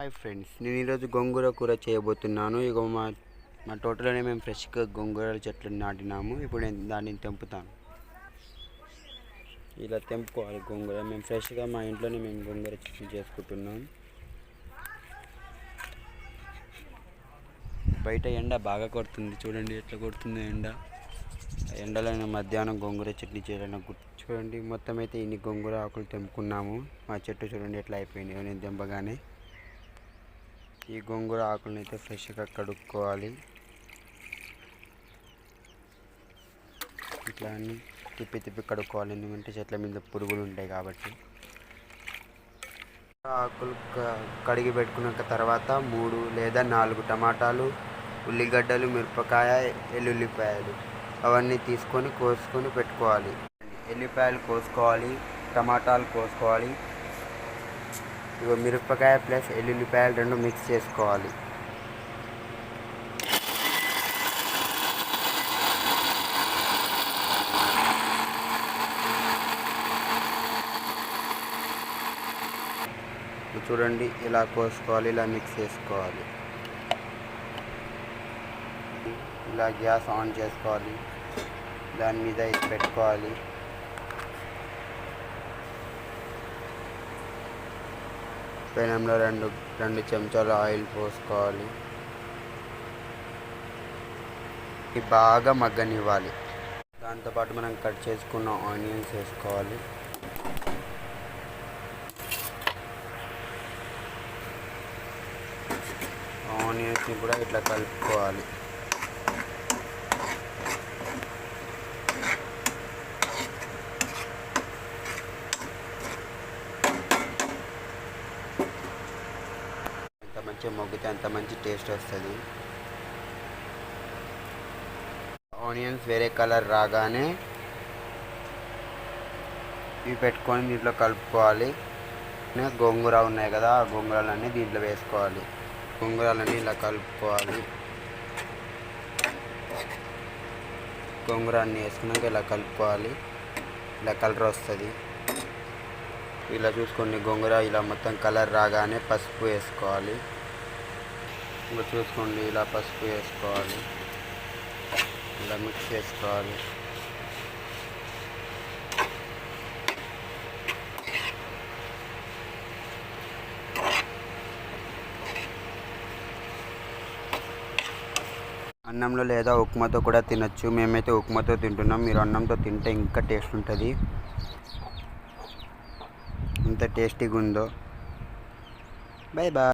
Hi friends, నేను ఈరోజు గోంగూర కూర చేయబోతున్నాను. ఇగో మా తోటలోనే మేము ఫ్రెష్గా గోంగూర చెట్లు నాటినాము. ఇప్పుడు నేను దాన్ని తెంపుతాను. ఇలా తెంపుకోవాలి గోంగూర. మేము ఫ్రెష్గా మా ఇంట్లోనే మేము గోంగూర చెట్లు చేసుకుంటున్నాం. బయట ఎండ బాగా కొడుతుంది, చూడండి ఎట్లా కొడుతుందో ఎండ. ఎండలో మధ్యాహ్నం గోంగూర చట్నీ చేయాలని చూడండి. మొత్తం అయితే ఇన్ని గోంగూర ఆకులు తెంపుకున్నాము. మా చెట్టు చూడండి ఎట్లా అయిపోయింది నేను తెంపగానే. ఈ గోంగూర ఆకులను అయితే ఫ్రెష్గా కడుక్కోవాలి. ఇట్లా అన్ని తిప్పి కడుక్కోవాలి, ఎందుకంటే చెట్ల మీద పురుగులు ఉంటాయి కాబట్టి. ఆకులు కడిగి పెట్టుకున్న తర్వాత 3 లేదా 4 టమాటాలు, ఉల్లిగడ్డలు, మిరపకాయ, ఎల్లుల్లిపాయలు అవన్నీ తీసుకొని కోసుకొని పెట్టుకోవాలి. ఎల్లిపాయలు కోసుకోవాలి, టమాటాలు కోసుకోవాలి. ఇగో మిరపకాయ ప్లస్ ఎల్లుల్లిపాయలు 2 మిక్స్ చేసుకోవాలి. చూడండి ఇలా కోసుకోవాలి, ఇలా మిక్స్ చేసుకోవాలి. ఇలా గ్యాస్ ఆన్ చేసుకోవాలి, దాని మీద పెట్టుకోవాలి. పెనంలో 2 చెంచాలు ఆయిల్ పోసుకోవాలి. ఇది బాగా మగ్గనివ్వాలి. దాంతోపాటు మనం కట్ చేసుకున్న ఆనియన్స్ వేసుకోవాలి. ఆనియన్స్ని కూడా ఇట్లా కలుపుకోవాలి. మంచిగా మొగ్గితే అంత మంచి టేస్ట్ వస్తుంది. ఆనియన్స్ వేరే కలర్ రాగానే ఇవి పెట్టుకొని దీంట్లో కలుపుకోవాలి. గోంగూర ఉన్నాయి కదా, ఆ గోంగూరలన్నీ దీంట్లో వేసుకోవాలి. గోంగూరలన్నీ ఇలా కలుపుకోవాలి. గోంగూర అన్నీ వేసుకున్నాక ఇలా కలుపుకోవాలి. ఇలా కలర్ వస్తుంది. ఇలా చూసుకోండి, గోంగూర ఇలా మొత్తం కలర్ రాగానే పసుపు వేసుకోవాలి. ఇలా చూసుకోండి, ఇలా పసుపు వేసుకోవాలి. ఇలా మిక్స్ చేసుకోవాలి. అన్నంలో లేదా ఉప్మాతో కూడా తినచ్చు. మేమైతే ఉప్మాతో తింటున్నాం. మీరు అన్నంతో తింటే ఇంకా టేస్ట్ ఉంటుంది. ఎంత టేస్టీగా ఉందో. Bye bye.